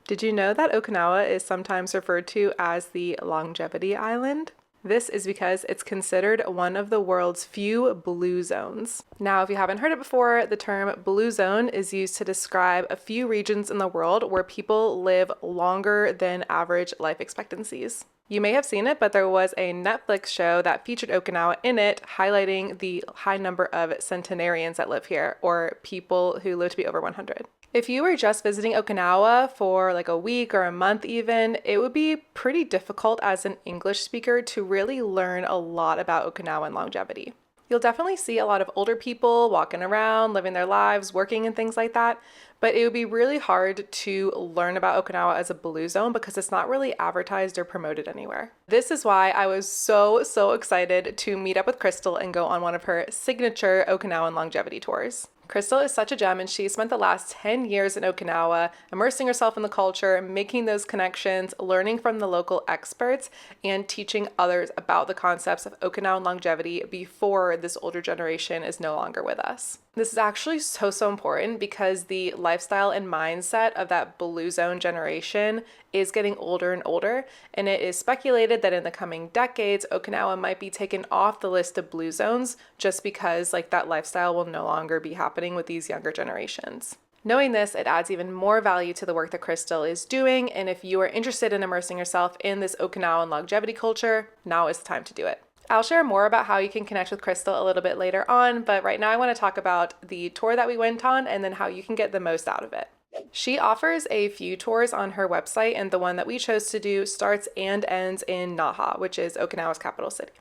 Did you know that Okinawa is sometimes referred to as the Longevity Island? This is because it's considered one of the world's few blue zones. Now, if you haven't heard it before, the term blue zone is used to describe a few regions in the world where people live longer than average life expectancies. You may have seen it, but there was a Netflix show that featured Okinawa in it, highlighting the high number of centenarians that live here, or people who live to be over 100. If you were just visiting Okinawa for like a week or a month even, it would be pretty difficult as an English speaker to really learn a lot about Okinawan longevity. You'll definitely see a lot of older people walking around, living their lives, working and things like that, but it would be really hard to learn about Okinawa as a blue zone because it's not really advertised or promoted anywhere. This is why I was so excited to meet up with Christal and go on one of her signature Okinawan longevity tours. Christal is such a gem, and she spent the last 10 years in Okinawa, immersing herself in the culture, making those connections, learning from the local experts, and teaching others about the concepts of Okinawan longevity before this older generation is no longer with us. This is actually so important because the lifestyle and mindset of that blue zone generation is getting older and older, and it is speculated that in the coming decades, Okinawa might be taken off the list of blue zones just because that lifestyle will no longer be happening with these younger generations. Knowing this, it adds even more value to the work that Christal is doing, and if you are interested in immersing yourself in this Okinawan longevity culture, now is the time to do it. I'll share more about how you can connect with Christal a little bit later on, but right now I want to talk about the tour that we went on and then how you can get the most out of it. She offers a few tours on her website, and the one that we chose to do starts and ends in Naha, which is Okinawa's capital city.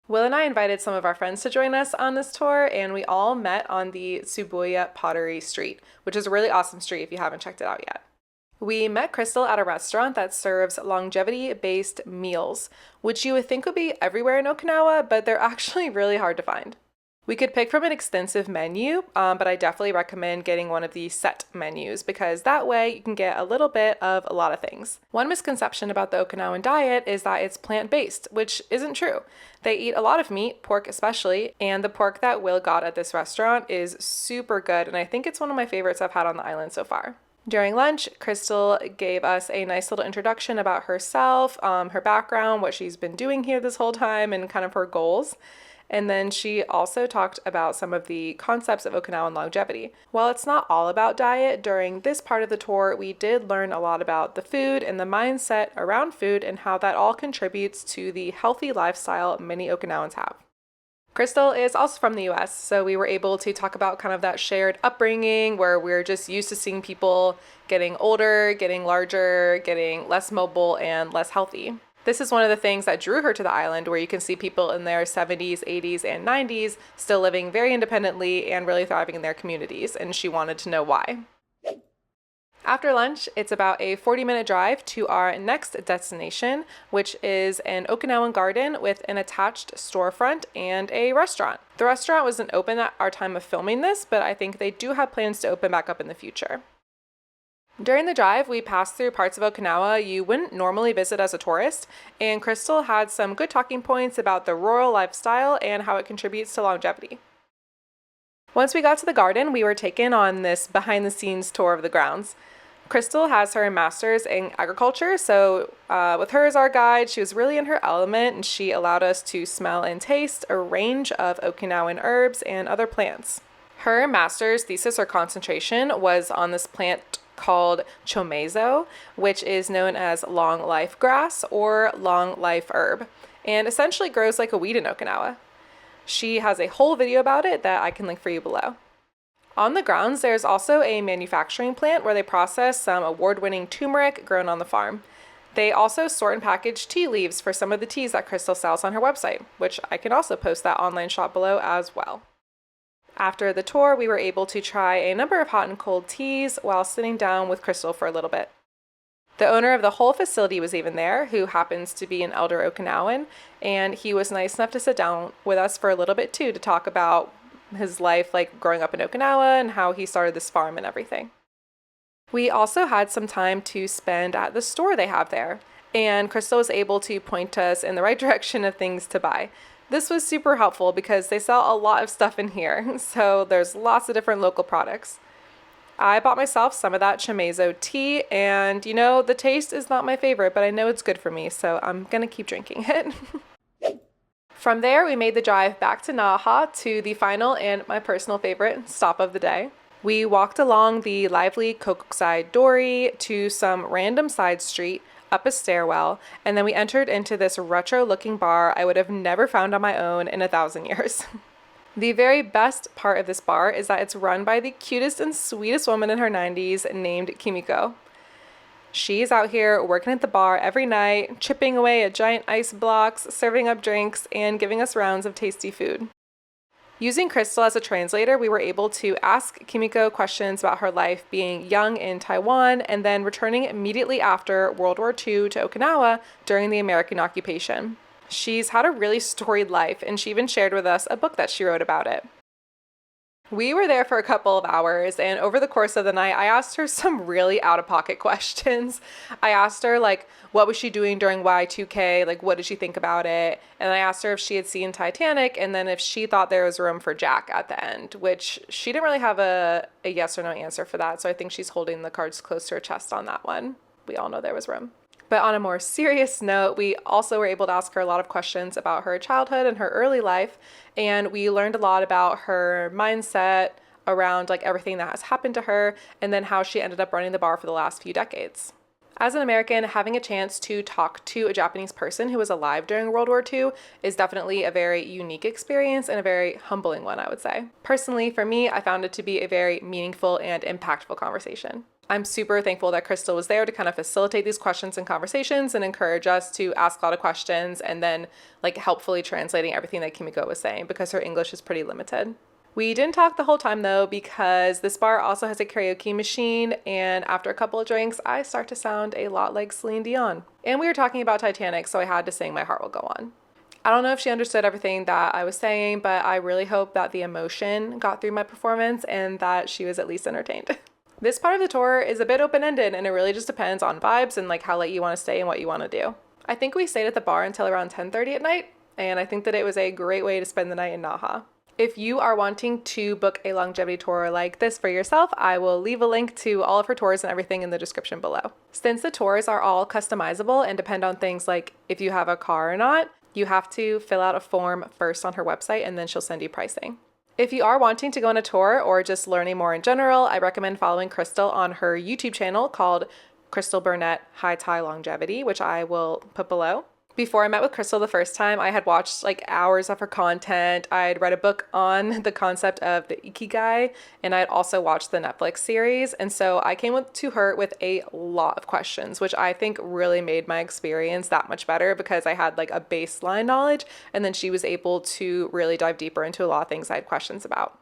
Will and I invited some of our friends to join us on this tour, and we all met on the Tsubuya Pottery Street, which is a really awesome street if you haven't checked it out yet. We met Christal at a restaurant that serves longevity-based meals, which you would think would be everywhere in Okinawa, but they're actually really hard to find. We could pick from an extensive menu, but I definitely recommend getting one of the set menus because that way you can get a little bit of a lot of things. One misconception about the Okinawan diet is that it's plant-based, which isn't true. They eat a lot of meat, pork especially, and the pork that Will got at this restaurant is super good, and I think it's one of my favorites I've had on the island so far. During lunch, Christal gave us a nice little introduction about herself, her background, what she's been doing here this whole time, and kind of her goals. And then she also talked about some of the concepts of Okinawan longevity. While it's not all about diet, during this part of the tour, we did learn a lot about the food and the mindset around food and how that all contributes to the healthy lifestyle many Okinawans have. Christal is also from the US, so we were able to talk about kind of that shared upbringing where we're just used to seeing people getting older, getting larger, getting less mobile, and less healthy. This is one of the things that drew her to the island, where you can see people in their 70s, 80s, and 90s still living very independently and really thriving in their communities, and she wanted to know why. After lunch, it's about a 40-minute drive to our next destination, which is an Okinawan garden with an attached storefront and a restaurant. The restaurant wasn't open at our time of filming this, but I think they do have plans to open back up in the future. During the drive, we passed through parts of Okinawa you wouldn't normally visit as a tourist, and Christal had some good talking points about the rural lifestyle and how it contributes to longevity. Once we got to the garden, we were taken on this behind-the-scenes tour of the grounds. Christal has her master's in agriculture, so with her as our guide, she was really in her element, and she allowed us to smell and taste a range of Okinawan herbs and other plants. Her master's thesis or concentration was on this plant called chomezo, which is known as long life grass or long life herb, and essentially grows like a weed in Okinawa. She has a whole video about it that I can link for you below. On the grounds, there's also a manufacturing plant where they process some award-winning turmeric grown on the farm. They also sort and package tea leaves for some of the teas that Christal sells on her website, which I can also post that online shop below as well. After the tour, we were able to try a number of hot and cold teas while sitting down with Christal for a little bit. The owner of the whole facility was even there, who happens to be an elder Okinawan, and he was nice enough to sit down with us for a little bit too to talk about his life growing up in Okinawa and how he started this farm and everything. We also had some time to spend at the store they have there, and Christal was able to point us in the right direction of things to buy. This was super helpful because they sell a lot of stuff in here, so there's lots of different local products. I bought myself some of that chamizo tea, and you know, the taste is not my favorite, but I know it's good for me, so I'm gonna keep drinking it. From there, we made the drive back to Naha to the final and my personal favorite stop of the day. We walked along the lively Kokusai Dori to some random side street, up a stairwell, and then we entered into this retro-looking bar I would have never found on my own in 1,000 years. The very best part of this bar is that it's run by the cutest and sweetest woman in her 90s named Kimiko. She's out here working at the bar every night, chipping away at giant ice blocks, serving up drinks, and giving us rounds of tasty food. Using Christal as a translator, we were able to ask Kimiko questions about her life being young in Taiwan and then returning immediately after World War II to Okinawa during the American occupation. She's had a really storied life, and she even shared with us a book that she wrote about it. We were there for a couple of hours, and over the course of the night, I asked her some really out-of-pocket questions. I asked her, like, what was she doing during Y2K? Like, what did she think about it? And I asked her if she had seen Titanic, and then if she thought there was room for Jack at the end, which she didn't really have a yes or no answer for that, so I think she's holding the cards close to her chest on that one. We all know there was room. But on a more serious note, we also were able to ask her a lot of questions about her childhood and her early life, and we learned a lot about her mindset around like everything that has happened to her, and then how she ended up running the bar for the last few decades. As an American, having a chance to talk to a Japanese person who was alive during World War II is definitely a very unique experience and a very humbling one, I would say. Personally, for me, I found it to be a very meaningful and impactful conversation. I'm super thankful that Christal was there to kind of facilitate these questions and conversations and encourage us to ask a lot of questions and then like helpfully translating everything that Kimiko was saying because her English is pretty limited. We didn't talk the whole time though because this bar also has a karaoke machine, and after a couple of drinks, I start to sound a lot like Celine Dion. And we were talking about Titanic, so I had to sing My Heart Will Go On. I don't know if she understood everything that I was saying, but I really hope that the emotion got through my performance and that she was at least entertained. This part of the tour is a bit open-ended, and it really just depends on vibes and like how late you want to stay and what you want to do. I think we stayed at the bar until around 10:30 at night, and I think that it was a great way to spend the night in Naha. If you are wanting to book a longevity tour like this for yourself, I will leave a link to all of her tours and everything in the description below. Since the tours are all customizable and depend on things like if you have a car or not, you have to fill out a form first on her website and then she'll send you pricing. If you are wanting to go on a tour or just learning more in general, I recommend following Christal on her YouTube channel called Christal Burnette Haitai Longevity, which I will put below. Before I met with Christal the first time, I had watched like hours of her content. I'd read a book on the concept of the Ikigai, and I'd also watched the Netflix series. And so I came to her with a lot of questions, which I think really made my experience that much better because I had like a baseline knowledge, and then she was able to really dive deeper into a lot of things I had questions about.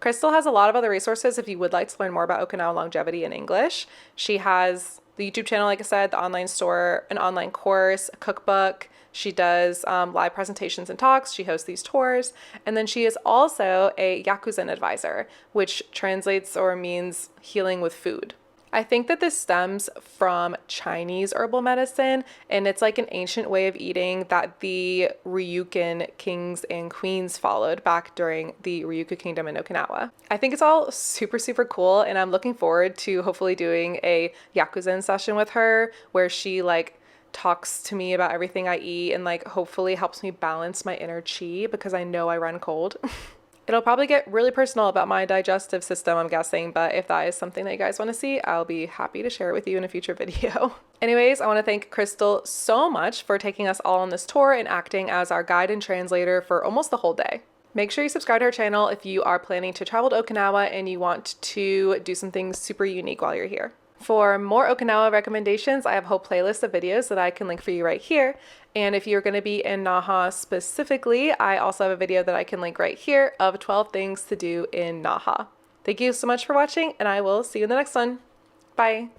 Christal has a lot of other resources if you would like to learn more about Okinawan longevity in English. She has the YouTube channel, like I said, the online store, an online course, a cookbook. She does live presentations and talks. She hosts these tours. And then she is also a Yakuzen advisor, which translates or means healing with food. I think that this stems from Chinese herbal medicine, and it's like an ancient way of eating that the Ryukyuan kings and queens followed back during the Ryukyu kingdom in Okinawa. I think it's all super, super cool, and I'm looking forward to hopefully doing a Yakuzen session with her where she like talks to me about everything I eat and like hopefully helps me balance my inner chi because I know I run cold. It'll probably get really personal about my digestive system, I'm guessing, but if that is something that you guys want to see, I'll be happy to share it with you in a future video. Anyways, I want to thank Christal so much for taking us all on this tour and acting as our guide and translator for almost the whole day. Make sure you subscribe to our channel if you are planning to travel to Okinawa and you want to do something super unique while you're here. For more Okinawa recommendations, I have a whole playlist of videos that I can link for you right here. And if you're going to be in Naha specifically, I also have a video that I can link right here of 12 things to do in Naha. Thank you so much for watching, and I will see you in the next one. Bye.